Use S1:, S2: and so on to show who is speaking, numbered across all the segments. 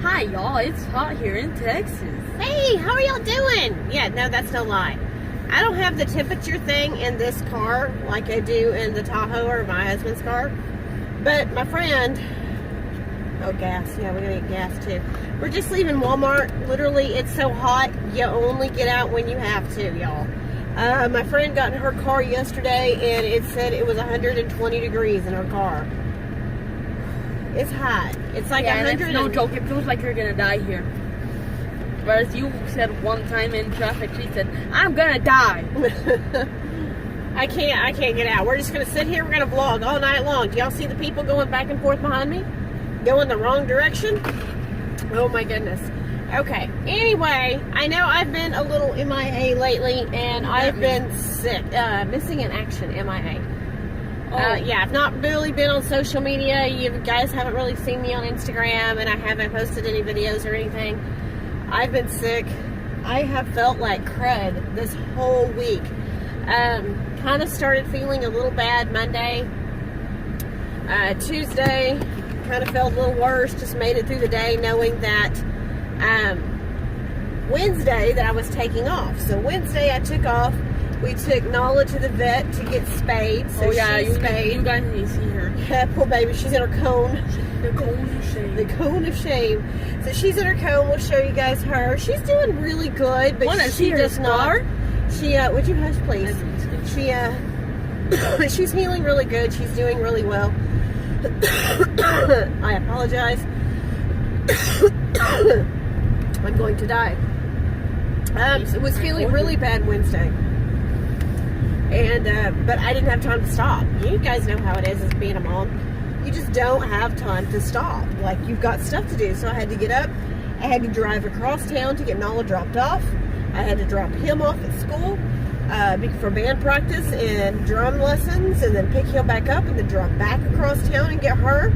S1: Hi y'all, it's hot here in Texas.
S2: Hey, how are y'all doing? Yeah, no, that's no lie. I don't have the temperature thing in this car like I do in the Tahoe or my husband's car. But my friend, oh, gas. Yeah, we're going to get gas too. We're just leaving Walmart. Literally, it's so hot, you only get out when you have to, y'all. My friend got in her car yesterday and it said it was 120 degrees in her car. It's hot. It's like 100.
S1: No joke, it feels like you're going to die here. Whereas you said one time in traffic, she said, I'm gonna die.
S2: I can't get out. We're just gonna sit here, we're gonna vlog all night long. Do y'all see the people going back and forth behind me? Going the wrong direction? Oh my goodness. Okay, anyway, I know I've been a little MIA lately, and I've been sick. Missing in action, MIA. Yeah, I've not really been on social media. You guys haven't really seen me on Instagram, and I haven't posted any videos or anything. I've been sick. I have felt like crud this whole week. Kind of started feeling a little bad Monday. Tuesday, kind of felt a little worse. Just made it through the day knowing that Wednesday that I was taking off. So Wednesday I took off. We took Nala to the vet to get spayed. So you guys need to see her. Yeah, poor baby. She's in her cone.
S1: The cone of shame.
S2: The cone of shame. So she's in her cone. We'll show you guys her. She's doing really good, but she does not. She, would you hush, please? She's healing really good. She's doing really well. I apologize. I'm going to die. It was feeling really bad Wednesday. And, but I didn't have time to stop. You guys know how it is as being a mom. You just don't have time to stop. Like, you've got stuff to do. So I had to get up. I had to drive across town to get Nala dropped off. I had to drop him off at school for band practice and drum lessons, and then pick him back up and then drive back across town and get her.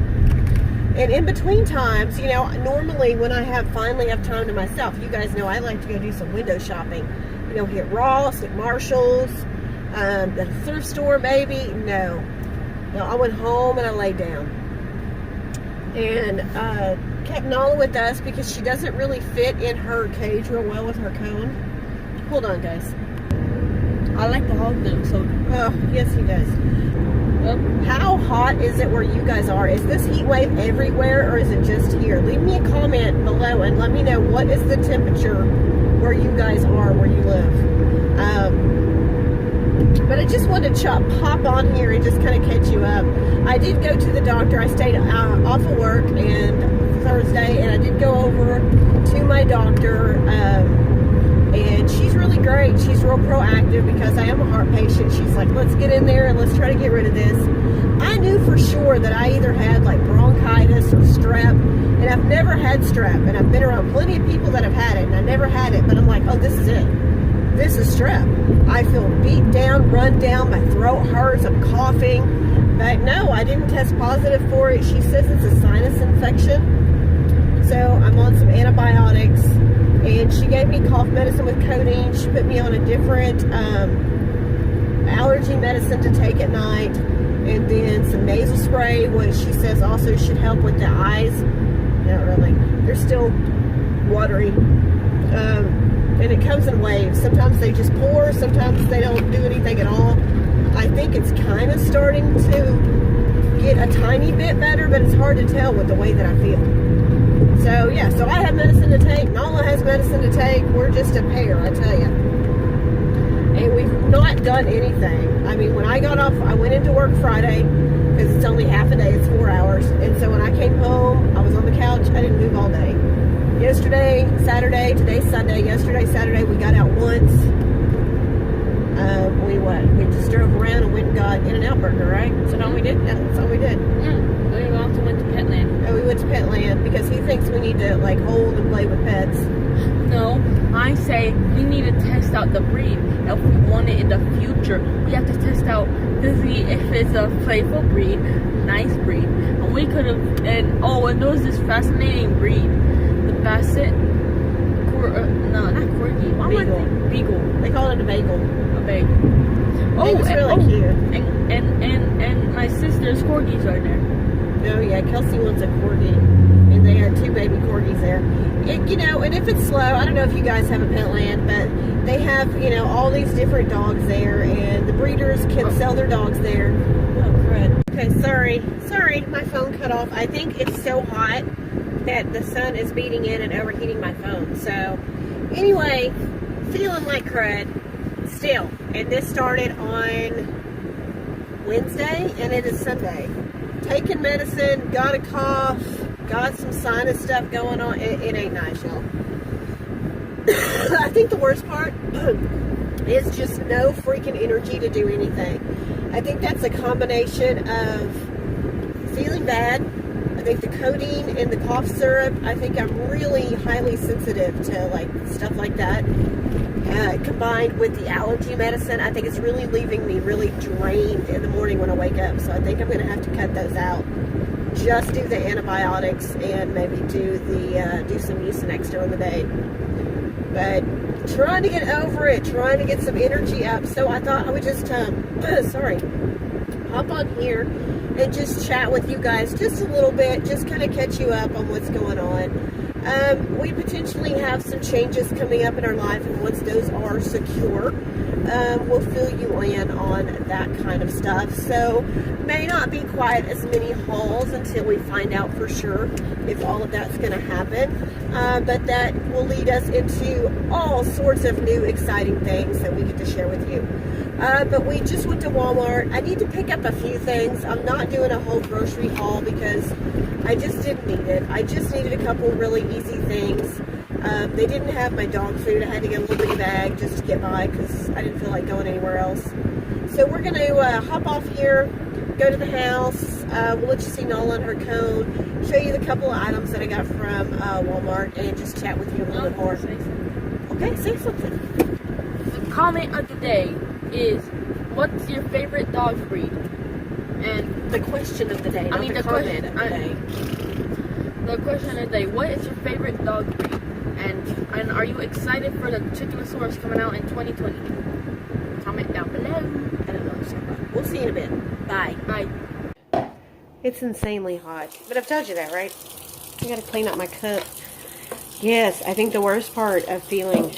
S2: And in between times, you know, normally when I finally have time to myself, you guys know I like to go do some window shopping. You know, hit Ross, hit Marshall's, the thrift store maybe. No, I went home and I laid down and kept Nala with us because she doesn't really fit in her cage real well with her cone. Hold on, guys.
S1: I like to hog them, so.
S2: Oh, yes, he does. How hot is it where you guys are? Is this heat wave everywhere, or is it just here? Leave me a comment below and let me know what is the temperature where you guys are, where you live. But I just wanted to pop on here and just kind of catch you up. I did go to the doctor. I stayed off of work and Thursday, and I did go over to my doctor. And she's really great. She's real proactive because I am a heart patient. She's like, let's get in there and let's try to get rid of this. I knew for sure that I either had like bronchitis or strep, and I've never had strep, and I've been around plenty of people that have had it, and I never had it, but I'm like, oh, this is it. This is strep. I feel beat down, run down, my throat hurts, I'm coughing. But no, I didn't test positive for it. She says it's a sinus infection. So I'm on some antibiotics. And she gave me cough medicine with codeine. She put me on a different allergy medicine to take at night. And then some nasal spray, which she says also should help with the eyes. Not really. They're still watery. And it comes in waves. Sometimes they just pour. Sometimes they don't do anything at all. I think it's kind of starting to get a tiny bit better, but it's hard to tell with the way that I feel. So, yeah, so I have medicine to take. Nala has medicine to take. We're just a pair, I tell you. And we've not done anything. I mean, when I got off, I went into work Friday because it's only half a day. It's 4 hours. And so when I came home, I was on the couch. I didn't move all day. Yesterday, Saturday, today's Sunday. Yesterday, Saturday, we got out once. We just drove around and went and got In-N-Out Burger, right? So all we did? Yeah, that's all we did.
S1: We also went to Petland.
S2: Oh, we went to Petland because he thinks we need to, like, hold and play with pets.
S1: No, I say we need to test out the breed. If we want it in the future, we have to test out to see if it's a playful breed, nice breed. And we could have, and there was this fascinating breed. The Basset, no, not Corgi. Why am
S2: beagle.
S1: Beagle.
S2: They call it a bagel.
S1: A bagel. Oh,
S2: It was really cute.
S1: And my sister's corgis are there.
S2: Oh yeah, Kelsey wants a corgi, and they had 2 baby corgis there. You know, and if it's slow, I don't know if you guys have a Petland, but they have, you know, all these different dogs there, and the breeders can sell their dogs there. Oh crud. Okay, sorry, my phone cut off. I think it's so hot that the sun is beating in and overheating my phone. So anyway, feeling like crud still, and this started on Wednesday, and it is Sunday. Taking medicine, got a cough, got some sinus stuff going on. It ain't nice, y'all. I think the worst part is just no freaking energy to do anything. I think that's a combination of feeling bad. I think the codeine and the cough syrup, I think I'm really highly sensitive to like stuff like that. Combined with the allergy medicine, I think it's really leaving me really drained in the morning when I wake up. So I think I'm going to have to cut those out. Just do the antibiotics and maybe do some Mucinex during the day. But trying to get over it, trying to get some energy up. So I thought I would just, hop on here and just chat with you guys just a little bit, just kind of catch you up on what's going on. We potentially have some changes coming up in our life, and once those are secure, we'll fill you in on that kind of stuff. So may not be quite as many hauls until we find out for sure if all of that's going to happen, but that will lead us into all sorts of new exciting things that we get to share with you. But we just went to Walmart. I need to pick up a few things. I'm not doing a whole grocery haul because I just didn't need it. I just needed a couple really easy things. They didn't have my dog food. I had to get a little bitty bag just to get by because I didn't feel like going anywhere else. So we're going to hop off here, go to the house. We'll let you see Nala and her cone, show you the couple of items that I got from Walmart, and just chat with you a little bit more. Okay, say something.
S1: The comment of the day is, what's your favorite dog breed? And
S2: the question of the day, not the comment of the day.
S1: The question of the day, what is your favorite dog breed? And are you excited for the Chickenosaurus coming out in 2020? Comment down below.
S2: I don't know what you're talking about. We'll see you in a bit. Bye.
S1: Bye.
S2: It's insanely hot. But I've told you that, right? I gotta clean up my cup. Yes, I think the worst part of feeling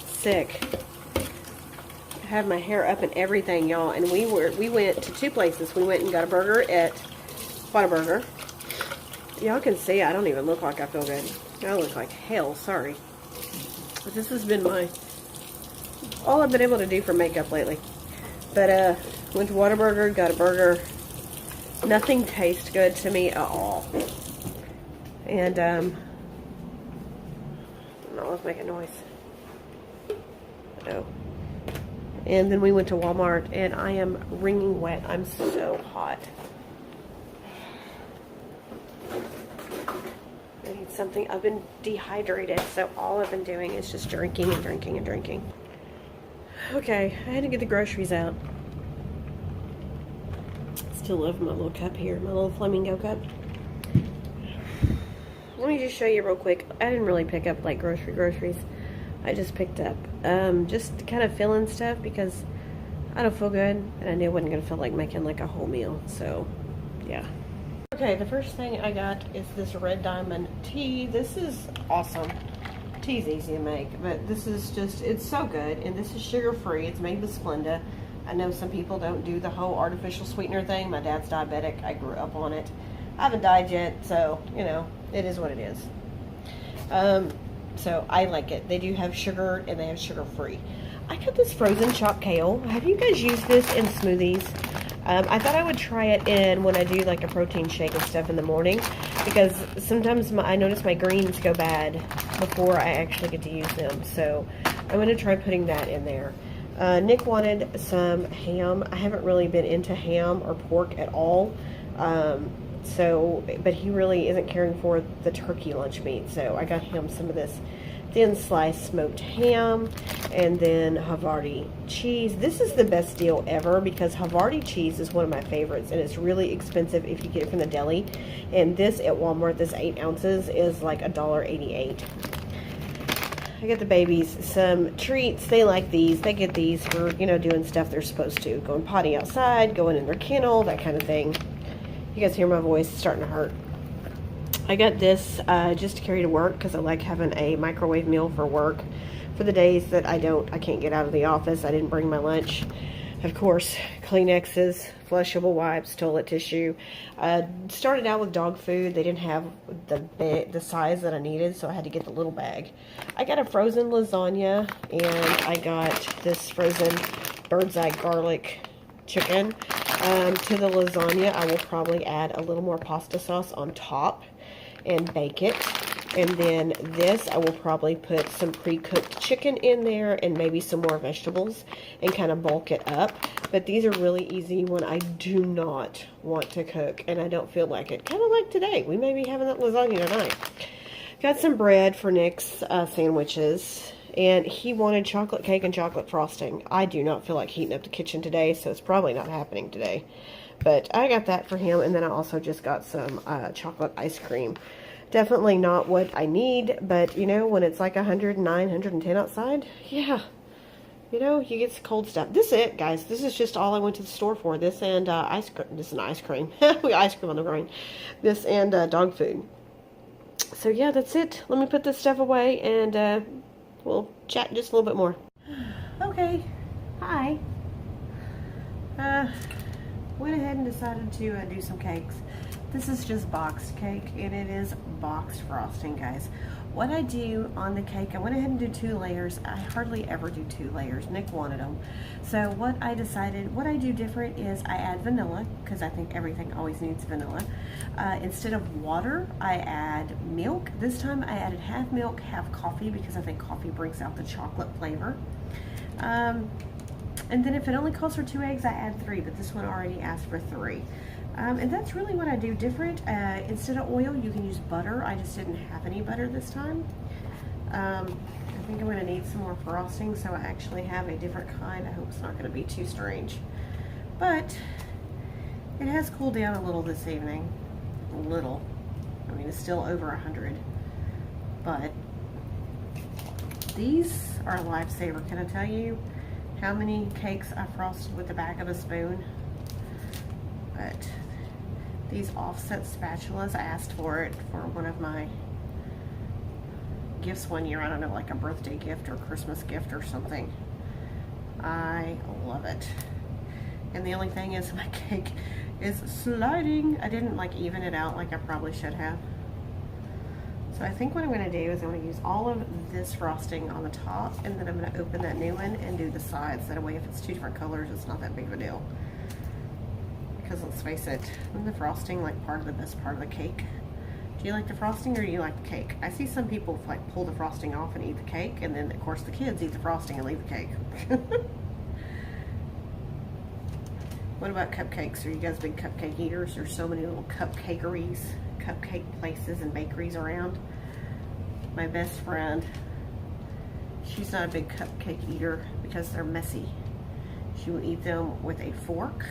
S2: sick, I had my hair up and everything, y'all. And we went to 2 places. We went and got a burger at Whataburger. Y'all can see I don't even look like I feel good. I look like hell, sorry. But this has been all I've been able to do for makeup lately. But went to Whataburger, got a burger. Nothing tastes good to me at all. And no, let's make a noise. Oh. And then we went to Walmart, and I am wringing wet. I'm so hot. I need something. I've been dehydrated, so all I've been doing is just drinking and drinking and drinking. Okay, I had to get the groceries out. Still love my little cup here, my little flamingo cup. Let me just show you real quick. I didn't really pick up like groceries. I just picked up just kind of fill-in stuff because I don't feel good, and I knew I wasn't gonna feel like making like a whole meal. So yeah. Okay, the first thing I got is this Red Diamond tea. This is awesome. Tea's easy to make, but this is just, it's so good, and this is sugar-free. It's made with Splenda. I know some people don't do the whole artificial sweetener thing. My dad's diabetic. I grew up on it. I haven't died yet, so, you know, it is what it is. So I like it. They do have sugar, and they have sugar-free. I got this frozen chopped kale. Have you guys used this in smoothies? I thought I would try it in when I do like a protein shake and stuff in the morning, because sometimes I notice my greens go bad before I actually get to use them. So I'm going to try putting that in there. Nick wanted some ham. I haven't really been into ham or pork at all. But he really isn't caring for the turkey lunch meat. So I got him some of this thin sliced smoked ham, and then Havarti cheese. This is the best deal ever because Havarti cheese is one of my favorites, and it's really expensive if you get it from the deli. And this at Walmart, this 8 ounces, is like $1.88. I got the babies some treats. They like these. They get these for, you know, doing stuff they're supposed to. Going potty outside, going in their kennel, that kind of thing. You guys hear my voice, it's starting to hurt. I got this just to carry to work because I like having a microwave meal for work. For the days that I can't get out of the office, I didn't bring my lunch. Of course, Kleenexes, flushable wipes, toilet tissue. Started out with dog food. They didn't have the size that I needed, so I had to get the little bag. I got a frozen lasagna, and I got this frozen bird's eye garlic chicken. To the lasagna, I will probably add a little more pasta sauce on top and bake it. And then this, I will probably put some pre-cooked chicken in there and maybe some more vegetables and kind of bulk it up. But these are really easy when I do not want to cook and I don't feel like it. Kind of like today. We may be having that lasagna tonight. Got some bread for Nick's sandwiches. And he wanted chocolate cake and chocolate frosting. I do not feel like heating up the kitchen today, so it's probably not happening today. But I got that for him, and then I also just got some chocolate ice cream. Definitely not what I need, but, you know, when it's like 109, 110 outside, yeah. You know, you get some cold stuff. This is it, guys. This is just all I went to the store for. This and ice cream. This is an ice cream. We got ice cream on the brain. This and dog food. So, yeah, that's it. Let me put this stuff away, and we'll chat just a little bit more. Okay. Hi. Went ahead and decided to do some cakes. This is just boxed cake, and it is boxed frosting, guys. What I do on the cake, I went ahead and did 2 layers. I hardly ever do 2 layers. Nick wanted them. So what I decided, what I do different is I add vanilla, because I think everything always needs vanilla. Instead of water, I add milk. This time I added half milk, half coffee, because I think coffee brings out the chocolate flavor. And then if it only calls for 2 eggs, I add 3, but this one already asked for 3. And that's really what I do different. Instead of oil, you can use butter. I just didn't have any butter this time. I think I'm going to need some more frosting, so I actually have a different kind. I hope it's not going to be too strange. But it has cooled down a little this evening. A little. I mean, it's still over 100. But these are a lifesaver. Can I tell you how many cakes I frosted with the back of a spoon? But these offset spatulas, I asked for it for one of my gifts one year. I don't know, like a birthday gift or Christmas gift or something. I love it. And the only thing is my cake is sliding. I didn't like even it out like I probably should have. So I think what I'm going to do is I'm going to use all of this frosting on the top, and then I'm going to open that new one and do the sides. That way if it's 2 different colors, it's not that big of a deal. Because let's face it, isn't the frosting like part of the best part of the cake? Do you like the frosting or do you like the cake? I see some people like pull the frosting off and eat the cake, and then of course the kids eat the frosting and leave the cake. What about cupcakes? Are you guys big cupcake eaters? There's so many little cupcake places and bakeries around. My best friend, she's not a big cupcake eater because they're messy. She will eat them with a fork,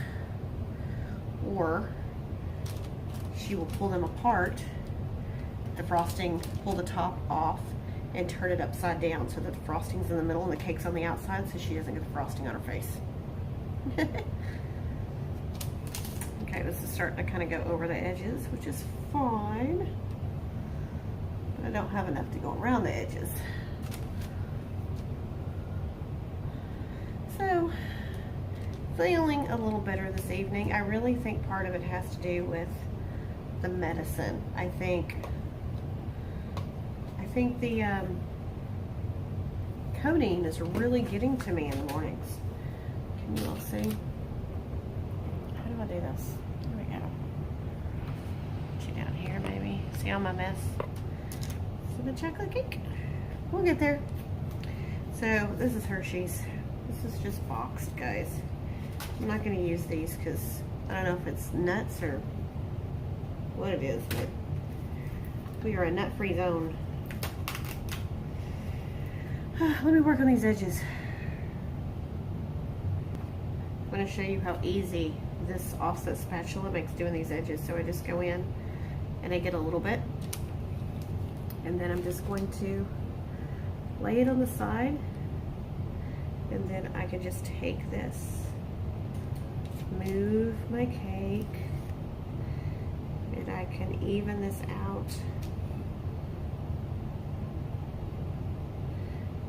S2: or she will pull them apart, the frosting, pull the top off and turn it upside down so that the frosting's in the middle and the cake's on the outside, so she doesn't get the frosting on her face. Okay, this is starting to kind of go over the edges, which is fine, but I don't have enough to go around the edges. So, feeling a little better this evening. I really think part of it has to do with the medicine. I think the codeine is really getting to me in the mornings. Can you all see? How do I do this? There we go. Put you down here maybe. See all my mess? So the chocolate cake. We'll get there. So this is Hershey's. This is just boxed, guys. I'm not going to use these because I don't know if it's nuts or what it is, but we are a nut-free zone. Let me work on these edges. I'm going to show you how easy this offset spatula makes doing these edges. So I just go in and I get a little bit, and then I'm just going to lay it on the side, and then I can just take this, move my cake, and I can even this out.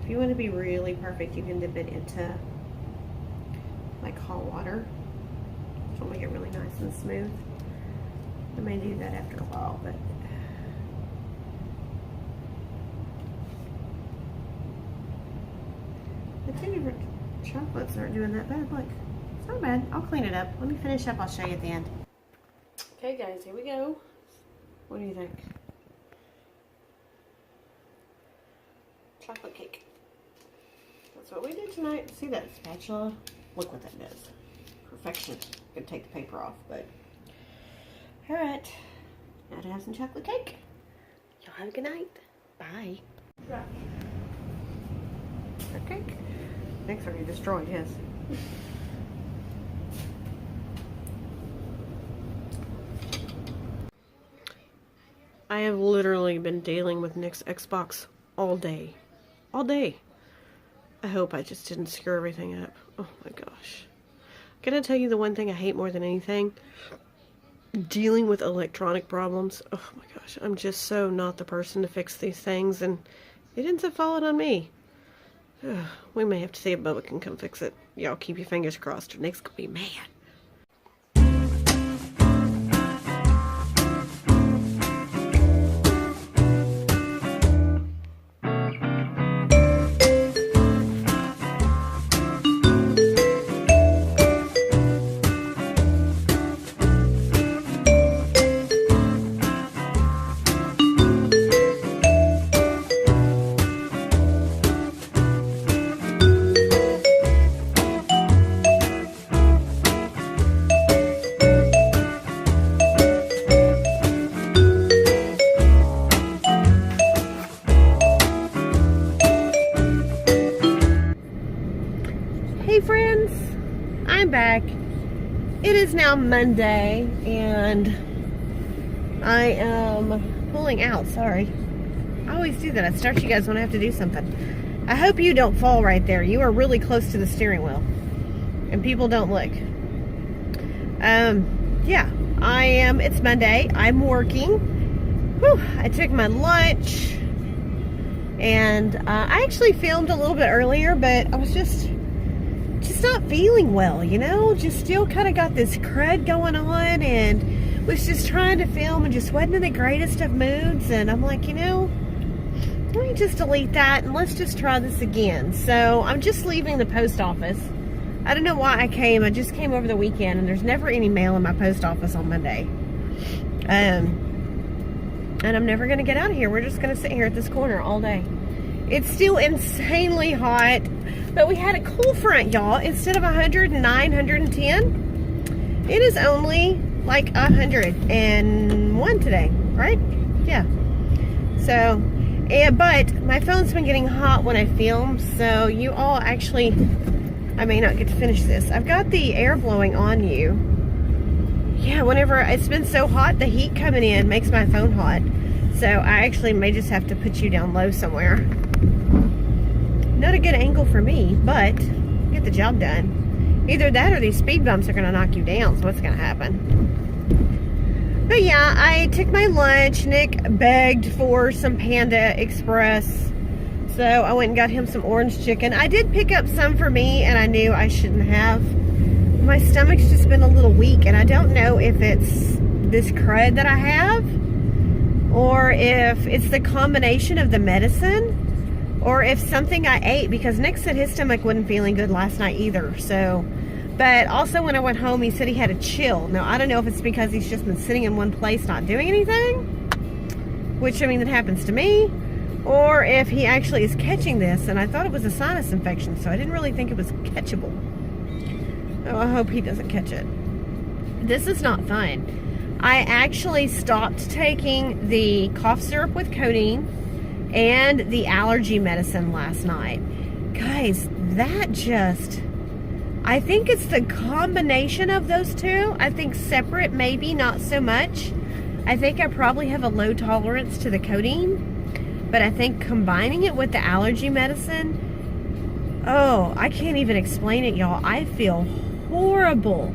S2: If you want to be really perfect, you can dip it into like hot water. Just want to make it really nice and smooth. I may do that after a while, but the favorite chocolates aren't doing that bad. Look, it's not bad. I'll clean it up. Let me finish up. I'll show you at the end. Okay, guys, here we go. What do you think? Chocolate cake. That's what we did tonight. See that spatula? Look what that does. Perfection. Gonna take the paper off, but all right. Now to have some chocolate cake. Y'all have a good night. Bye. Okay. Nick's already destroyed his. I have literally been dealing with Nick's Xbox all day. All day. I hope I just didn't screw everything up. Oh my gosh. Can I tell you the one thing I hate more than anything? Dealing with electronic problems. Oh my gosh. I'm just so not the person to fix these things, and it ends up falling on me. We may have to see if Bubba can come fix it. Y'all keep your fingers crossed or Nick's gonna be mad. Hey friends, I'm back. It is now Monday and I am pulling out. Sorry, I always do that. I start you guys when I have to do something. I hope you don't fall right there. You are really close to the steering wheel and people don't look. Yeah, I am. It's Monday. I'm working. Whew, I took my lunch and I actually filmed a little bit earlier, but I was just not feeling well, you know, just still kind of got this crud going on and was just trying to film and just wasn't in the greatest of moods. And I'm like, you know, let me just delete that and let's just try this again. So I'm just leaving the post office. I don't know why I came. I just came over the weekend and there's never any mail in my post office on Monday. And I'm never going to get out of here. We're just going to sit here at this corner all day. It's still insanely hot, but we had a cool front, y'all. Instead of 109, 110, it is only like 101 today, right? Yeah. So, but my phone's been getting hot when I film, so you all actually, I may not get to finish this. I've got the air blowing on you. Yeah, whenever it's been so hot, the heat coming in makes my phone hot. So I actually may just have to put you down low somewhere. Not a good angle for me, but get the job done. Either that or these speed bumps are going to knock you down, so what's going to happen? But yeah, I took my lunch. Nick begged for some Panda Express, so I went and got him some orange chicken. I did pick up some for me, and I knew I shouldn't have. My stomach's just been a little weak, and I don't know if it's this crud that I have, or if it's the combination of the medicine, or if something I ate, because Nick said his stomach wasn't feeling good last night either. So, but also when I went home, he said he had a chill. Now, I don't know if it's because he's just been sitting in one place not doing anything, which, I mean, that happens to me, or if he actually is catching this, and I thought it was a sinus infection, so I didn't really think it was catchable. Oh, I hope he doesn't catch it. This is not fun. I actually stopped taking the cough syrup with codeine and the allergy medicine last night. Guys, that just, I think it's the combination of those two. I think separate, maybe not so much. I think I probably have a low tolerance to the codeine. But I think combining it with the allergy medicine, oh, I can't even explain it, y'all. I feel horrible.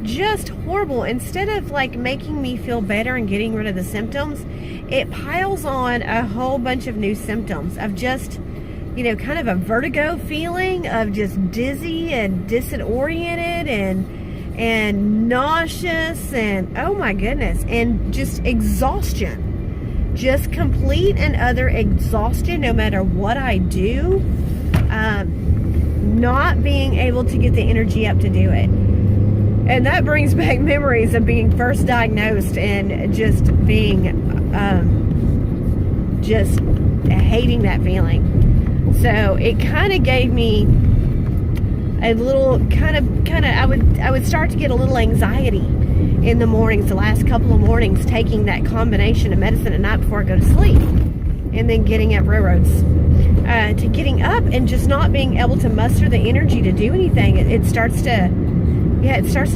S2: Just horrible. Instead of like making me feel better and getting rid of the symptoms, it piles on a whole bunch of new symptoms of just, you know, kind of a vertigo feeling, of just dizzy and disoriented and nauseous, and oh my goodness, and just exhaustion, just complete and utter exhaustion no matter what I do, not being able to get the energy up to do it. And that brings back memories of being first diagnosed and just being just hating that feeling. So it kind of gave me a little I would start to get a little anxiety in the mornings, the last couple of mornings, taking that combination of medicine at night before I go to sleep, and then getting up railroads, to getting up and just not being able to muster the energy to do anything. It starts to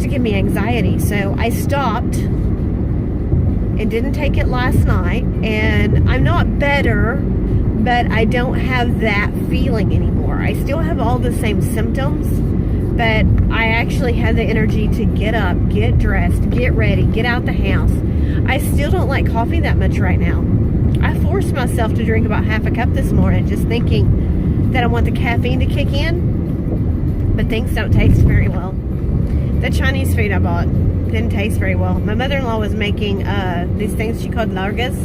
S2: give me anxiety. So I stopped and didn't take it last night, and I'm not better, but I don't have that feeling anymore. I still have all the same symptoms, but I actually have the energy to get up, get dressed, get ready, get out the house. I still don't like coffee that much right now. I forced myself to drink about half a cup this morning, just thinking that I want the caffeine to kick in, but things don't taste very well. The Chinese food I bought didn't taste very well. My mother-in-law was making these things she called largas,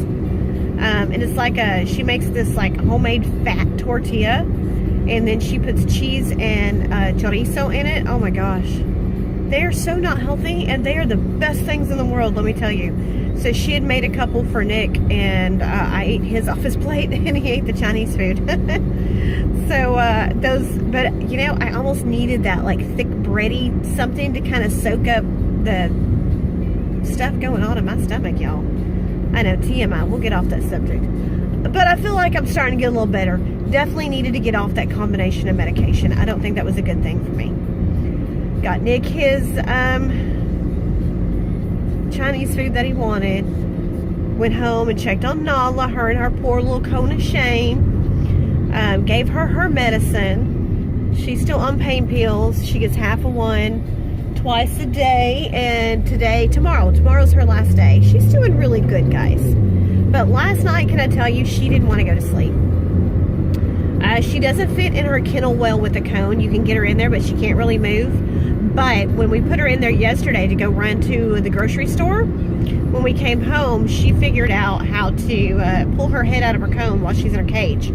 S2: and it's like she makes this like homemade fat tortilla, and then she puts cheese and chorizo in it. Oh my gosh, they are so not healthy, and they are the best things in the world, let me tell you. So she had made a couple for Nick, and I ate his off his plate, and he ate the Chinese food. So but you know, I almost needed that like thick bready something to kind of soak up the stuff going on in my stomach, y'all. I know, TMI, we'll get off that subject. But I feel like I'm starting to get a little better. Definitely needed to get off that combination of medication. I don't think that was a good thing for me. Got Nick his Chinese food that he wanted. Went home and checked on Nala, her and her poor little cone of shame. Gave her her medicine. She's still on pain pills. She gets half of one twice a day, and tomorrow's her last day. She's doing really good, guys. But last night, can I tell you, she didn't want to go to sleep. She doesn't fit in her kennel well with the cone. You can get her in there, but she can't really move. But when we put her in there yesterday to go run to the grocery store, when we came home, she figured out how to pull her head out of her cone while she's in her cage.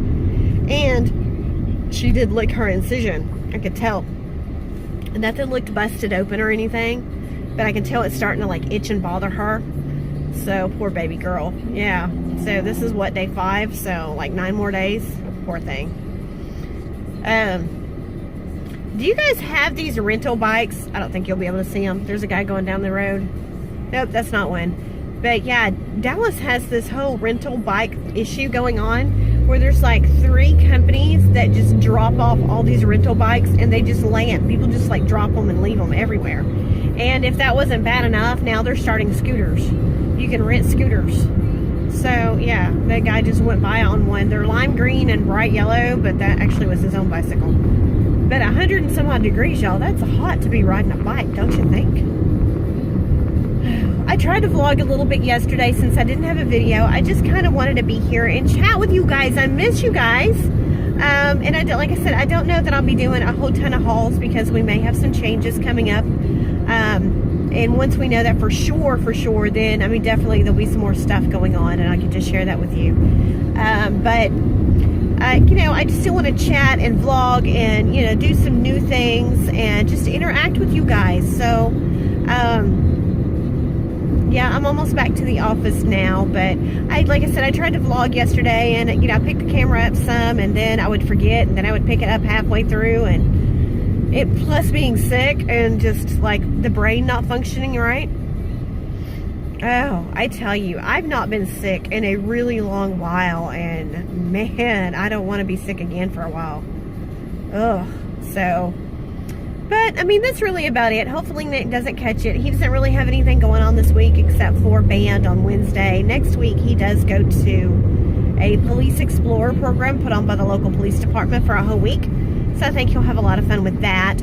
S2: And she did lick her incision. I could tell. Nothing looked busted open or anything, but I can tell it's starting to like itch and bother her. So poor baby girl. Yeah. So this is what, day 5? So like 9 more days. Poor thing. Do you guys have these rental bikes? I don't think you'll be able to see them. There's a guy going down the road. Nope, that's not one. But yeah, Dallas has this whole rental bike issue going on, where there's like 3 companies that just drop off all these rental bikes, and they just land. People just like drop them and leave them everywhere. And if that wasn't bad enough, now they're starting scooters. You can rent scooters. So yeah, that guy just went by on one. They're lime green and bright yellow, but that actually was his own bicycle. But 100 and some odd degrees, y'all, that's hot to be riding a bike, don't you think? I tried to vlog a little bit yesterday since I didn't have a video. I just kind of wanted to be here and chat with you guys. I miss you guys. And like I said, I don't know that I'll be doing a whole ton of hauls, because we may have some changes coming up. And once we know that for sure, then, I mean, definitely there'll be some more stuff going on, and I can just share that with you. You know, I just still want to chat and vlog and, you know, do some new things and just interact with you guys. So, yeah, I'm almost back to the office now, but like I said, I tried to vlog yesterday, and, you know, I picked the camera up some, and then I would forget, and then I would pick it up halfway through, and plus being sick and just like the brain not functioning right. Oh, I tell you, I've not been sick in a really long while, and man, I don't want to be sick again for a while. Ugh. So, but I mean, that's really about it. Hopefully Nick doesn't catch it. He doesn't really have anything going on this week except for band on Wednesday. Next week he does go to a Police Explorer program put on by the local police department for a whole week. So I think you'll have a lot of fun with that.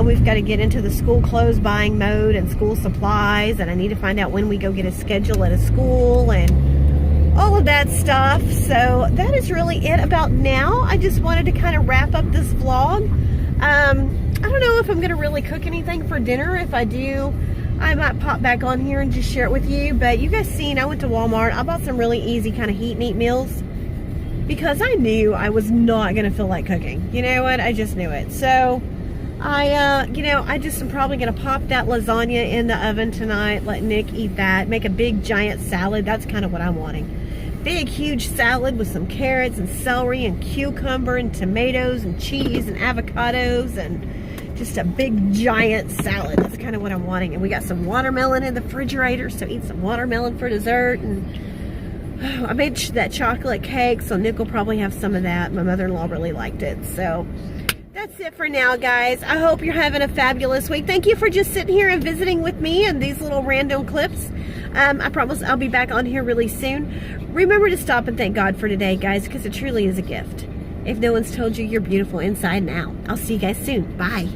S2: We've got to get into the school clothes buying mode and school supplies, and I need to find out when we go get a schedule at a school and all of that stuff. So that is really it about now. I just wanted to kind of wrap up this vlog. I don't know if I'm going to really cook anything for dinner. If I do, I might pop back on here and just share it with you. But you guys seen, I went to Walmart. I bought some really easy kind of heat and eat meals because I knew I was not going to feel like cooking. You know what? I just knew it. So I just am probably going to pop that lasagna in the oven tonight, let Nick eat that, make a big giant salad. That's kind of what I'm wanting. Big, huge salad with some carrots and celery and cucumber and tomatoes and cheese and avocados and just a big giant salad. That's kind of what I'm wanting. And we got some watermelon in the refrigerator, so eat some watermelon for dessert. And I made that chocolate cake, so Nick will probably have some of that. My mother-in-law really liked it. So that's it for now, guys. I hope you're having a fabulous week. Thank you for just sitting here and visiting with me and these little random clips. I promise I'll be back on here really soon. Remember to stop and thank God for today, guys, because it truly is a gift. If no one's told you, you're beautiful inside and out. I'll see you guys soon. Bye.